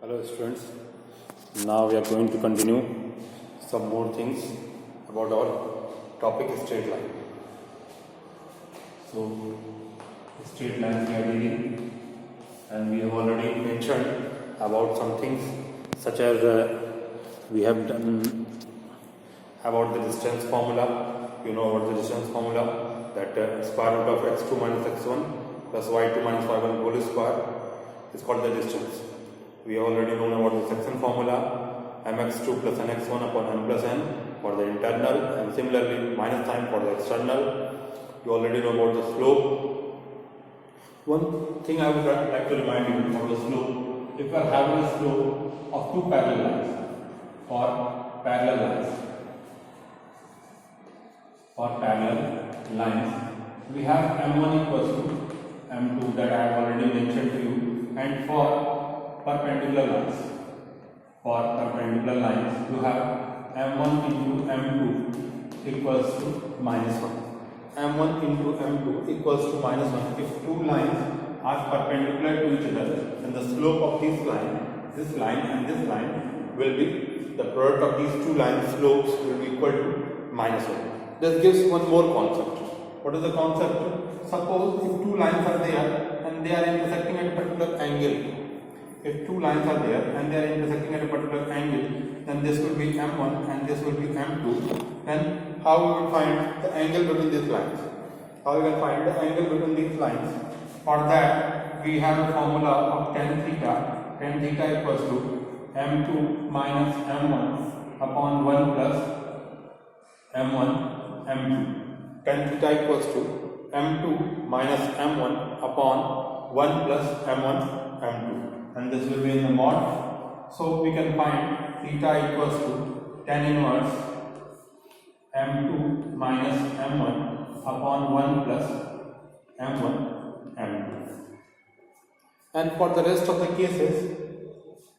Hello students, now we are going to continue some more things about our topic straight line. So straight lines we are dealing, and we have already mentioned about some things such as we have done about the distance formula. You know about the distance formula, that square root of x2 minus x1 plus y2 minus y1 whole square is called the distance. We have already known about the section formula, mx2 plus nx1 upon n plus n for the internal, and similarly minus sign for the external. You already know about the slope. One thing I would like to remind you about the slope. If you are having a slope of two parallel lines or parallel lines, we have m1 equals to m2 that I have already mentioned to you, and for perpendicular lines you have m1 into m2 equals to minus 1. m1 into m2 equals to minus 1. If two lines are perpendicular to each other, then the slope of this line and this line will be, the product of these two lines slopes will be equal to minus 1. This gives one more concept. What is the concept? Suppose if two lines are there and they are intersecting at a particular angle. If two lines are there and they are intersecting at a particular angle, then this will be m1 and this will be m2. Then how we will find the angle between these lines? How we can find the angle between these lines? For that, we have a formula of tan theta. Tan theta equals to m2 minus m1 upon 1 plus m1 m2. Tan theta equals to m2 minus m1 upon 1 plus m1 m2. And this will be in the mod. So we can find theta equals to tan inverse m2 minus m1 upon 1 plus m1 m2. And for the rest of the cases,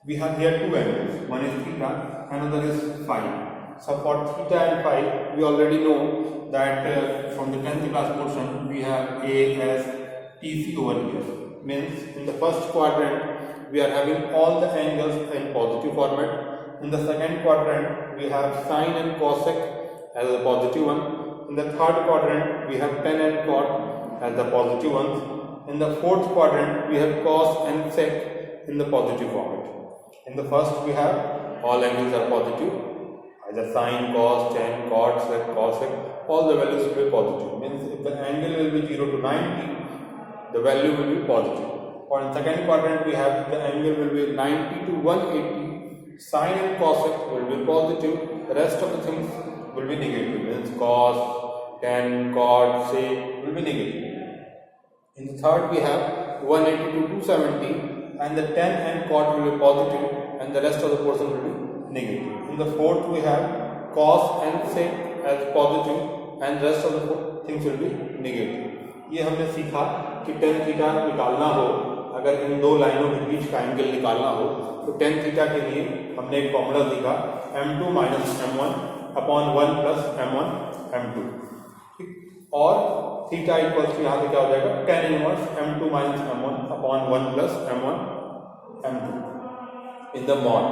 we have here two angles. One is theta, another is phi. So for theta and phi, we already know that from the 10th class portion, we have A as TC over here. Means in the first quadrant, we are having all the angles in positive format. In the second quadrant, we have sine and cosec as the positive one. In the third quadrant, we have tan and cot as the positive ones. In the fourth quadrant, we have cos and sec in the positive format. In the first, we have all angles are positive, either sine, cos, tan, cot, sec, cosec, all the values will be positive. Means if the angle will be 0 to 90, the value will be positive. Or in second quadrant, we have the angle will be 90 to 180. Sine and cosec will be positive. The rest of the things will be negative. Means cos, tan, cot, sec will be negative. In the third, we have 180 to 270, and the tan and cot will be positive, and the rest of the portion will be negative. In the fourth, we have cos and sec as positive, and rest of the things will be negative. ये हमने सीखा कि tan theta निकालना हो, अगर इन दो लाइनों के बीच का एंगल निकालना हो, तो tan थीटा के लिए हमने एक फॉर्मूला सीखा m2 minus m1 upon 1 plus m1 m2. और थीटा इक्वल्स यहाँ से क्या हो जाएगा, tan inverse m2 minus m1 upon 1 plus m1 m2 in the mod.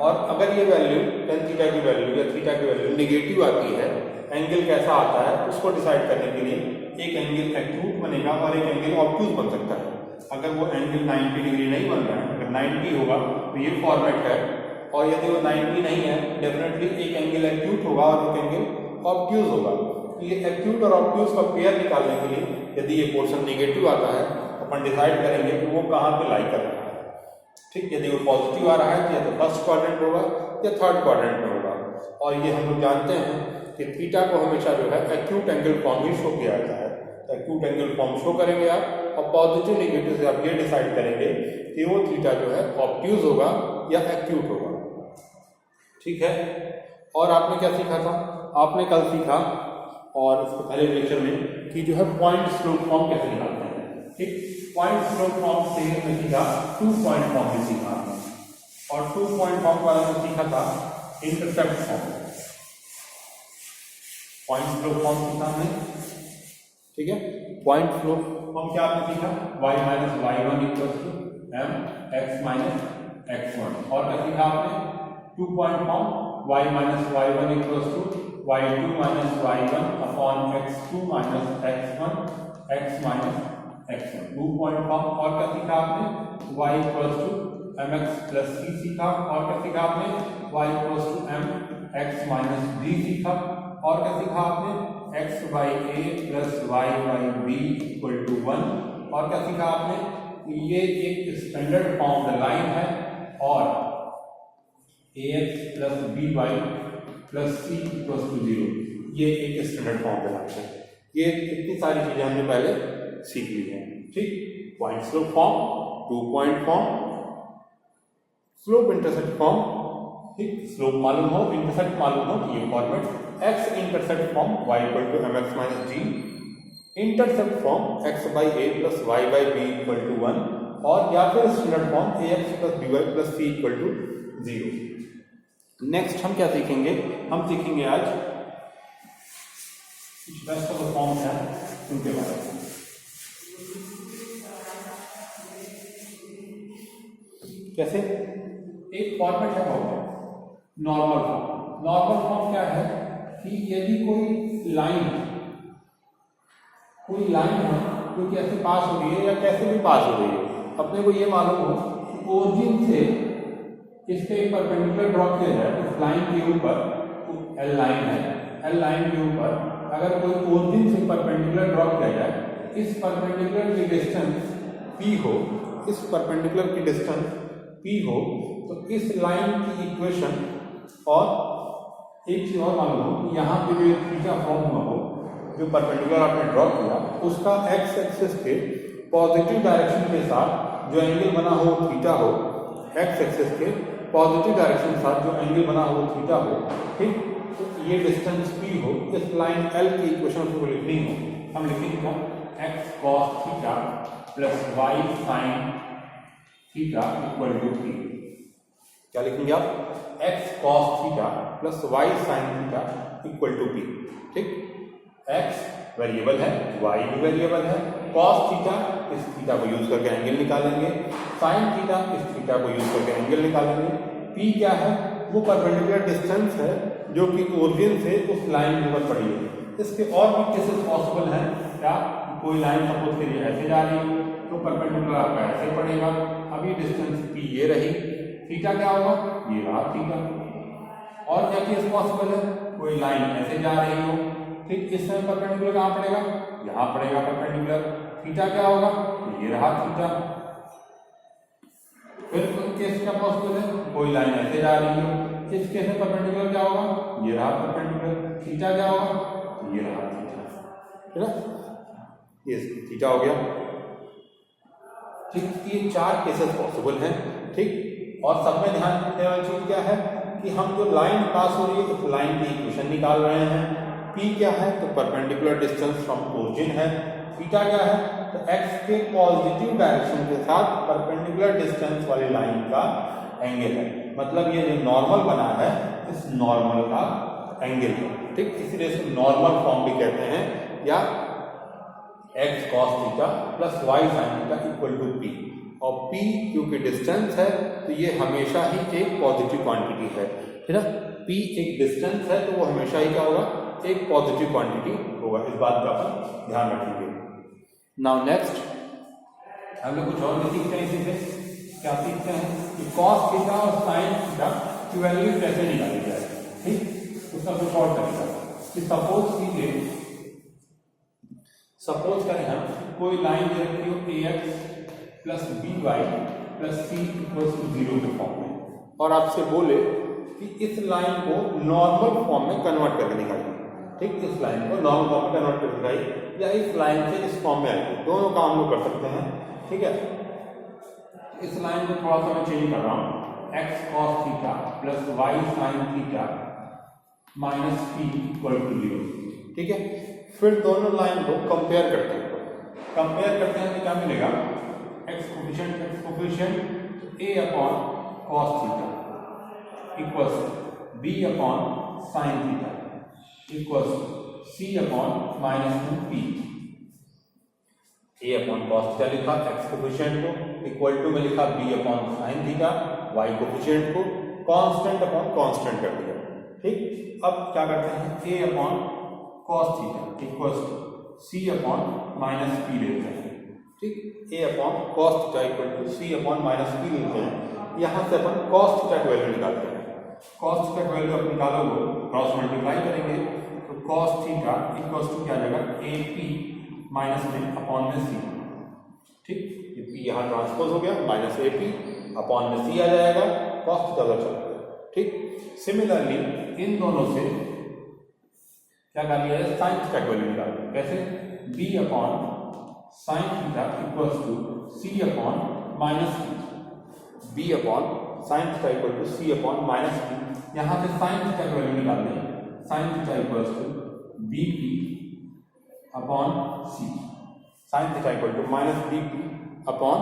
और अगर ये वैल्यू tan थीटा की वैल्यू या थीटा की वैल्यू निगेटिव आती है, एंगल कैसा आता है उसको डिसाइड करने के लिए एक एंगल एक्यूट बनेगा और एक एंगल ऑब्ट्यूज बन सकता है. अगर वो एंगल 90 डिग्री नहीं बन रहा है, अगर 90 होगा तो ये फॉर्मेट है, और यदि वो 90 नहीं है, डेफिनेटली एक एंगल एक्यूट होगा और एक एंगल ऑब्ट्यूज होगा. ये एक्यूट और ऑब्ट्यूज का पेयर निकालने के लिए यदि ये पोर्शन नेगेटिव आता है, अपन डिसाइड करेंगे कि वो कहाँ पे लाई कर रहा है. ठीक, यदि वो पॉजिटिव आ रहा है तो या तो फर्स्ट क्वाड्रेंट होगा या थर्ड क्वाड्रेंट में होगा. और ये हम लोग जानते हैं कि थीटा को हमेशा जो है एक्यूट एंगल फॉर्म ही शो किया जाता है. एक्यूट एंगल फॉर्म शो करेंगे आप, और पॉजिटिव नेगेटिव से आप ये डिसाइड करेंगे कि वो थीटा जो है ऑब्ट्यूज होगा या एक्यूट होगा. ठीक है. और आपने क्या सीखा था? आपने कल सीखा और इसके पहले लेक्चर में कि जो है पॉइंट स्लोप फॉर्म कैसे निकालते हैं. ठीक, पॉइंट स्लोप फॉर्म से हमने सीखा 2 पॉइंट फॉर्म भी सीखा, और 2 पॉइंट फॉर्म वाला हमने सीखा था intercept form. Point slope form सीखा हमने. ठीक है, पॉइंट स्लोप फॉर्म क्या आपने सीखा, y minus y1 equal to m x minus x1 और क्या सीखा आपने 2 point form y minus y1 equals to y2 minus y1 upon x2 minus x1 x minus x1 2 point form और क्या सीखा आपने y equals to mx plus c सीखा और क्या सीखा आपने y equals to m x minus b सीखा और क्या सीखा आपने x by a plus y by b equal to 1 और क्या सीखा आपने ये एक स्टैंडर्ड फॉर्म द लाइन है और ax plus b y plus c equal to 0 ये एक स्टैंडर्ड फॉर्म द लाइन है। ये इतनी सारी चीजें हमने पहले सीख ली हैं। ठीक, point slope form, 2 point form, slope intercept form, ठीक, स्लोप मालूम हो इंटरसेप्ट मालूम हो ये format x intercept form y equal to mx minus g, intercept form x by a plus y by b equal to 1 और या फिर standard form ax plus by plus c equal to 0। Next हम क्या सीखेंगे, हम सीखेंगे आज best of the forms हैं उनके बारे में। कैसे, एक फॉर्मेट है नॉर्मल फॉर्म। नॉर्मल फॉर्म क्या है कि यदि कोई लाइन है जो कि ऐसे पास हो रही है या कैसे भी पास हो रही है, अपने को ये मालूम हो कि ओरिजिन से इसके एक परपेंडिकुलर ड्रॉ किया जाए इस लाइन के ऊपर, एल लाइन है, एल लाइन के ऊपर अगर कोई ओरिजिन से परपेंडिकुलर ड्रॉ किया जाए, इस परपेंडिकुलर की डिस्टेंस p हो, इस परपेंडिकुलर की डिस्टेंस p हो, तो इस लाइन की इक्वेशन और एक चीज और मालूम हो कि यहाँ पे जो थीटा फॉर्म हुआ हो जो परपेंडिकुलर आपने ड्रॉ किया उसका एक्स एक्सिस के पॉजिटिव डायरेक्शन के साथ जो एंगल बना हो थीटा हो, एक्स एक्सिस के पॉजिटिव डायरेक्शन के साथ जो एंगल बना हो थीटा हो, ठीक, तो ये डिस्टेंस p हो, इस लाइन l की इक्वेशन को लिखनी हो, हम लिखेंगे x cos theta plus y sin theta equal to p। क्या लिखेंगे आप, x cos theta plus y sin theta equal to p। ठीक, x वेरिएबल है, y भी वेरिएबल है, cos थीटा इस थीटा को यूज करके एंगल निकालेंगे, sin थीटा इस थीटा को यूज करके एंगल निकालेंगे, p क्या है, वो परपेंडिकुलर डिस्टेंस है जो कि ओरिजिन से उस लाइन के ऊपर पड़ी है। इसके और भी केसेस पॉसिबल हैं, क्या कोई लाइन सपोज करिए ऐसे जा रही है तो परपेंडिकुलर आपका ऐसे पड़ेगा, अभी डिस्टेंस p ये रही, थीटा क्या होगा, ये रहा थीटा। और क्या केस पॉसिबल है, कोई लाइन ऐसे जा रही हो, ठीक, इस समय परपेंडिकुलर कहाँ पड़ेगा, यहाँ पड़ेगा परपेंडिकुलर, थीटा क्या होगा, ये रहा थीटा। फिर केस क्या पॉसिबल है, कोई लाइन ऐसे जा रही हो, इस केस में परपेंडिकुलर क्या होगा, ये रहा परपेंडिकुलर, थीटा क्या होगा, ये रहा थीटा, है ना, ये थीटा हो गया। ठीक, ये 4 केसेस पॉसिबल हैं। ठीक, और सब में ध्यान रखने वाली चीज क्या है कि हम जो लाइन पास हो रही है उस लाइन की इक्वेशन निकाल रहे हैं। p क्या है, तो परपेंडिकुलर डिस्टेंस फ्रॉम ओरिजिन है, थीटा क्या है, तो x के पॉजिटिव डायरेक्शन के साथ परपेंडिकुलर डिस्टेंस वाली लाइन का एंगल है, मतलब ये जो नॉर्मल बना है इस नॉर्मल का एंगल है। ठीक, इसीलिए इसे नॉर्मल फॉर्म भी कहते हैं, या x cos theta plus y sin theta equal to p। और p क्योंकि डिस्टेंस है तो ये हमेशा ही एक पॉजिटिव क्वांटिटी है ना, p एक डिस्टेंस है तो वो हमेशा ही क्या होगा, एक पॉजिटिव क्वांटिटी होगा, इस बात का अपन ध्यान रखेंगे। नाउ नेक्स्ट हम लोग कुछ और भी सीखते हैं, इसी से क्या सीखते हैं कि cos थीटा और sin थीटा की वैल्यू कैसे निकाली जाए। ठीक, उसका कुछ और तरीका कि सपोज करें हम कोई लाइन दे रखी हो ax plus b y plus c equals to 0 के फॉर्म में, और आपसे बोले कि इस लाइन को नॉर्मल फॉर्म में कन्वर्ट करके दिखाइए। ठीक, इस लाइन को नॉर्मल फॉर्म में कन्वर्ट करके दिखाइए, या इस लाइन से इस फॉर्म में आइए, दोनों काम हम लोग कर सकते हैं। ठीक है, इस लाइन को थोड़ा सा मैं चेंज कर रहा हूँ, x cos theta plus y sin theta minus p equal to 0। ठीक है, फिर दोनों लाइन को कंपेयर करते हैं तो क्या मिलेगा, x coefficient a upon cos theta equals b upon sin theta equals c upon minus 2p। a upon cos theta लिखा x कोफिशिएंट को, इक्वल टू में लिखा b upon sin theta y coefficient को कांस्टेंट अपॉन कांस्टेंट कर दिया। ठीक, अब क्या करते हैं, a upon cos theta equals to c upon minus p लेते हैं। ठीक, a upon cos theta equal to c upon minus p लेते हैं। यहाँ से अपन cos थीटा की वैल्यू निकालते हैं। cos थीटा की वैल्यू आप निकालोगे, क्रॉस मल्टीप्लाई करेंगे तो cos थीटा इक्वल्स टू क्या आ जाएगा, ap माइनस में अपॉन में c। ठीक, ये p यहाँ ट्रांसपोज हो गया, माइनस ap अपॉन में c आ जाएगा, cos थीटा उधर चला गया। ठीक, सिमिलरली इन दोनों से क्या कर लिया है, साइन थीटा की वैल्यू निकाल, कैसे, b upon sine theta equals to c upon minus p। b upon sine theta equal to c upon minus p। यहाँ से साइन थीटा की वैल्यू निकालनी है, sine theta equals to bp upon c। Sine theta equal to minus bp upon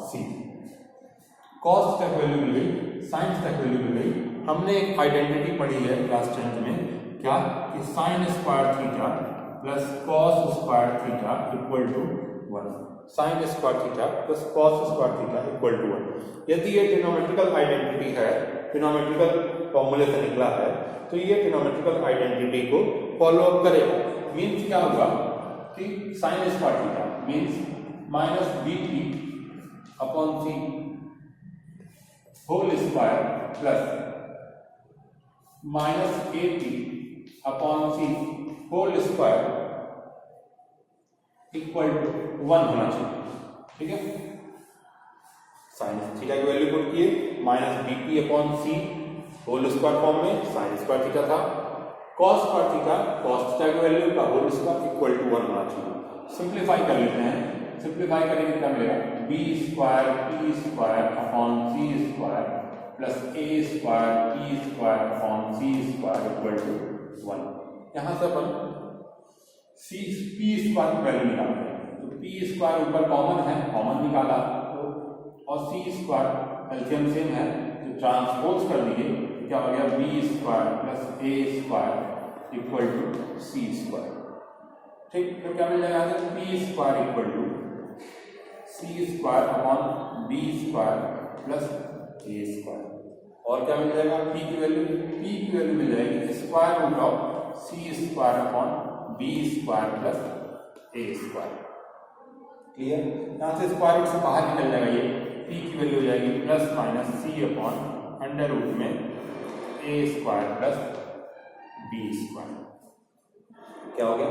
c। cos theta की value मिल गई, sine theta की value मिल गई। हमने एक आइडेंटिटी पढ़ी है क्लास 10th में, क्या, कि sine square theta plus cos square theta equal to 1। Sine square theta plus cos square theta equal to 1। यदि ये ट्रिग्नोमेट्रिकल आइडेंटिटी है, ट्रिग्नोमेट्रिकल फॉर्मूले से निकला है, तो ये ट्रिग्नोमेट्रिकल आइडेंटिटी को फॉलो अप करेगा। मीन्स क्या होगा कि sine square theta means minus bp upon c whole square plus minus ap upon c whole square equal to 1 होना चाहिए। ठीक है, साइन थीटा की वैल्यू पुट किए, minus bp upon c whole square form में, साइन स्क्वायर थीटा था, cos square theta, cos theta की value का होल स्क्वायर इक्वल टू 1 होना चाहिए। सिंप्लीफाई कर लेते हैं, सिंप्लीफाई करेंगे क्या मिलेगा, b square p square upon c square plus a square p square upon c square equal to 1। यहाँ से अपन p स्क्वायर की वैल्यू निकालते हैं, तो p स्क्वायर ऊपर कॉमन है, कॉमन निकाला, और c स्क्वायर एलसीएम सेम है तो ट्रांसपोज कर दिए, क्या हो गया, b square plus a square equal to c square. ठीक, तो क्या मिल जाएगा, p square equal to c square upon b square plus a square. और क्या मिल जाएगा, p की वैल्यू मिल जाएगी square root of c square upon b square plus a square. Clear, यहाँ से स्क्वायर रूट से बाहर निकल जाएगा, ये p की वैल्यू हो जाएगी plus minus c upon under root में a square plus b square. क्या हो गया,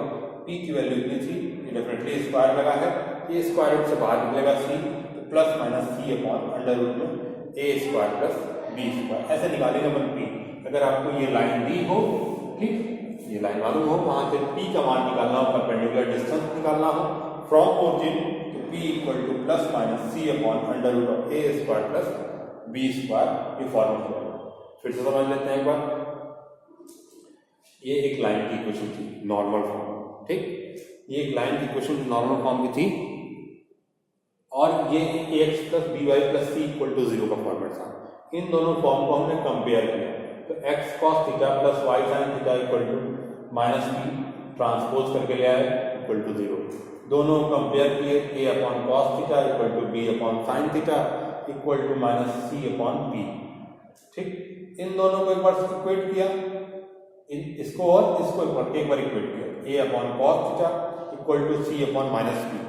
p की वैल्यू इतनी थी, ये डेफिनेटली स्क्वायर लगा है, a स्क्वायर रूट से बाहर निकलेगा c, तो plus minus c upon under root में a square plus b square. ऐसे निकालेंगे अपन p। अगर आपको ये लाइन दी हो, ठीक, ये लाइन मालूम हो, वहां से p का मान निकालना हो, परपेंडिकुलर डिस्टेंस निकालना हो फ्रॉम ओरिजिन, तो p equal to plus minus c upon under root of a square plus b square, ये फॉर्मूला। फिर से समझ लेते हैं एक बार, ये एक लाइन की इक्वेशन थी नॉर्मल फॉर्म। ठीक, ये एक लाइन की इक्वेशन नॉर्मल फॉर्म की थी, और ये ax plus by plus c equal to 0 का फॉर्मेट था। इन दोनों फॉर्म को हमने कंपेयर किया, तो x cos theta plus y sin theta equal to minus b transpose करके ले आए इक्वल टू 0। दोनों कंपेयर किए, a upon cos theta equal to b upon sin theta equal to minus c upon b। ठीक, इन दोनों को एक बार इक्वेट किया, इसको और इसको एक बार इक्वेट किया, a upon cos theta equal to c upon minus b,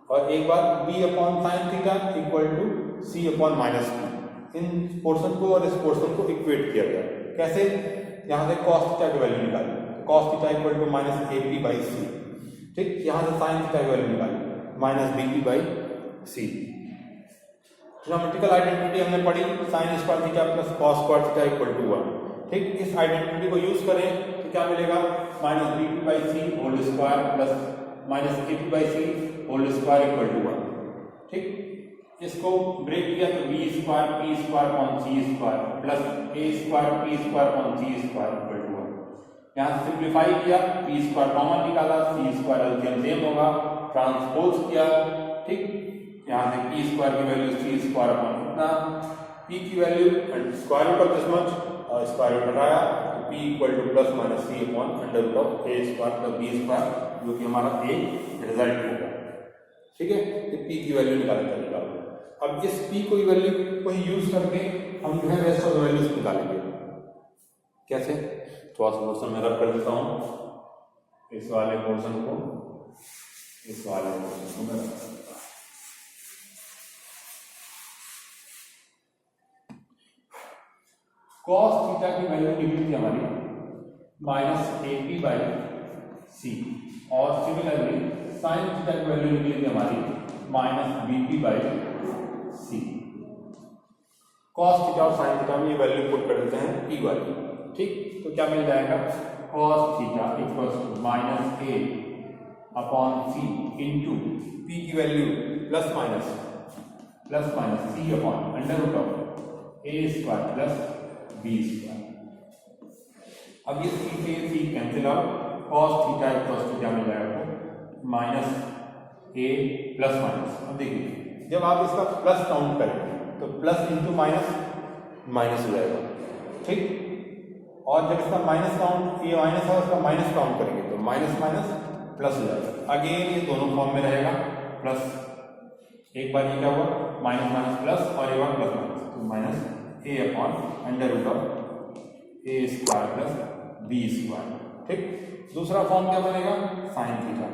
और एक बार b upon sin theta equal to c upon minus b। इन पोर्शन को और इस पोर्शन को इक्वेट किया गया, कैसे, यहाँ से cos थीटा की वैल्यू निकाली, cos theta equal to minus ap by c। ठीक, यहाँ से sin थीटा की वैल्यू निकाली, minus bp by c। Trigonometrical identity हमने पढ़ी, sine square theta plus cos square theta equal to 1। ठीक, इस आइडेंटिटी को यूज करें तो क्या मिलेगा, minus bp by c whole square plus minus ap by c whole square equal to 1। ठीक, इसको ब्रेक किया तो b square p square upon c square plus a square p square upon c square equal to 1। यहाँ से simplify किया, p square common निकाला, c square LCM same होगा, transpose किया। ठीक, यहाँ से p स्क्वायर की वैल्यू c स्क्वायर अपॉन इतना, p की value square root of this much और स्क्वायर रूट हटाया, तो p equal to plus minus c upon under root of a square plus b square, जो कि हमारा एक रिजल्ट होगा। ठीक है, तो p की वैल्यू निकालने का निकालो। अब इस p को वैल्यू को ही यूज करके हम जो है रेस्ट ऑफ द वैल्यूज निकालेंगे। कैसे? थोड़ा सा पोर्शन में रब कर देता हूं, इस वाले पोर्शन को इस वाले पोर्शन को मैं रब कर देता हूं। cos थीटा की वैल्यू निकली थी हमारी -AP/c और सिमिलरली sin थीटा की वैल्यू निकली थी हमारी -BP/c। cos थीटा और sin थीटा में ये वैल्यू पुट कर देते हैं p वाली, ठीक। तो क्या मिल जाएगा? cos theta equals to -a/c into p की value plus minus c upon under root of a square plus b square. अब ये c से c cancel out, cos theta equals to क्या मिल जाएगा? Minus a plus minus. अब देखिए जब आप इसका प्लस काउंट करेंगे तो प्लस इंटू माइनस माइनस हो जाएगा, ठीक। और जब इसका माइनस काउंट ये माइनस है उसका माइनस काउंट करेंगे तो माइनस माइनस प्लस हो जाएगा। अगेन ये दोनों फॉर्म में रहेगा, प्लस एक बार ये क्या हुआ माइनस माइनस प्लस और एक बार प्लस माइनस, तो minus a upon under root of a square plus b square, ठीक। दूसरा फॉर्म क्या बनेगा? Sine theta.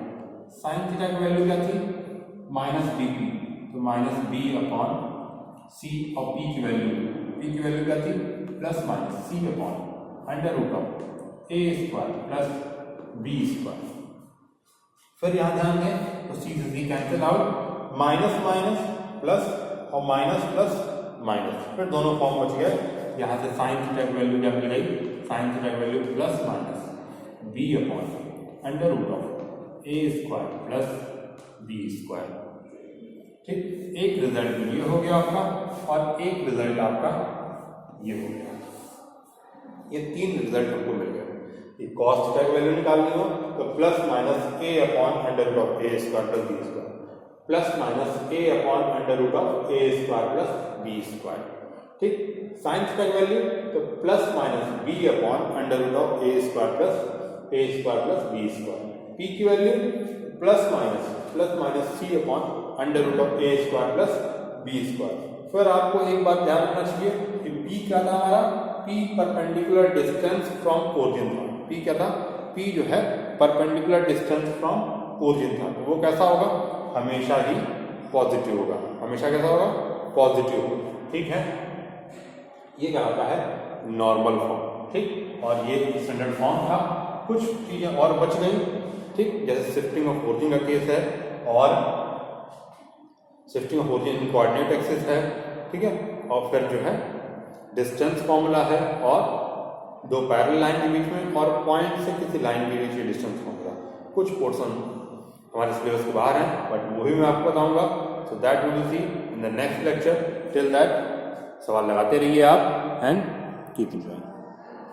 साइन थीटा की वैल्यू क्या थी? -bp, तो -b अपॉन c और p की वैल्यू क्या थी? Plus minus c upon under root of a square plus b square. फिर यहां ध्यान दें तो c से c cancel out, minus minus plus और माइनस प्लस माइनस, फिर दोनों फॉर्म बच गए। यहां से साइन थीटा की वैल्यू क्या मिल गई? साइन थीटा की value plus minus b upon under root of a square plus b square, ठीक। एक रिजल्ट ये हो गया आपका और एक रिजल्ट आपका ये हो गया। ये तीन रिजल्ट हमको मिल गए। ये cos थीटा की वैल्यू निकालनी हो तो plus minus a upon under root of a square plus b square, plus minus a upon under root of a square plus b square, ठीक। साइन थीटा की वैल्यू तो plus minus b upon under root of a square plus b square. p की value plus minus c upon under root of a square plus b square. फिर आपको एक बात ध्यान रखना चाहिए कि p क्या था हमारा? p perpendicular distance from origin था। p क्या था? p जो है परपेंडिकुलर डिस्टेंस फ्रॉम ओरिजिन था, तो वो कैसा होगा? हमेशा ही पॉजिटिव होगा। हमेशा कैसा होगा? पॉजिटिव होगा, ठीक है। ये कहलाता है नॉर्मल फॉर्म, ठीक। और ये स्टैंडर्ड फॉर्म था। कुछ चीजें और बच गई, ठीक, जैसे शिफ्टिंग ऑफ ओरिजिन का केस है और shifting of origin in coordinate axis है, ठीक है। और फिर जो है डिस्टेंस फॉर्मूला है और दो पैरेलल लाइन के बीच में और पॉइंट से किसी लाइन के बीच में डिस्टेंस फॉर्मूला। कुछ पोर्शन हमारे सिलेबस के बाहर हैं बट वो भी मैं आपको बताऊंगा। So that we will see in the next lecture. Till that सवाल लगाते रहिए आप एंड कीप एंजॉयिंग।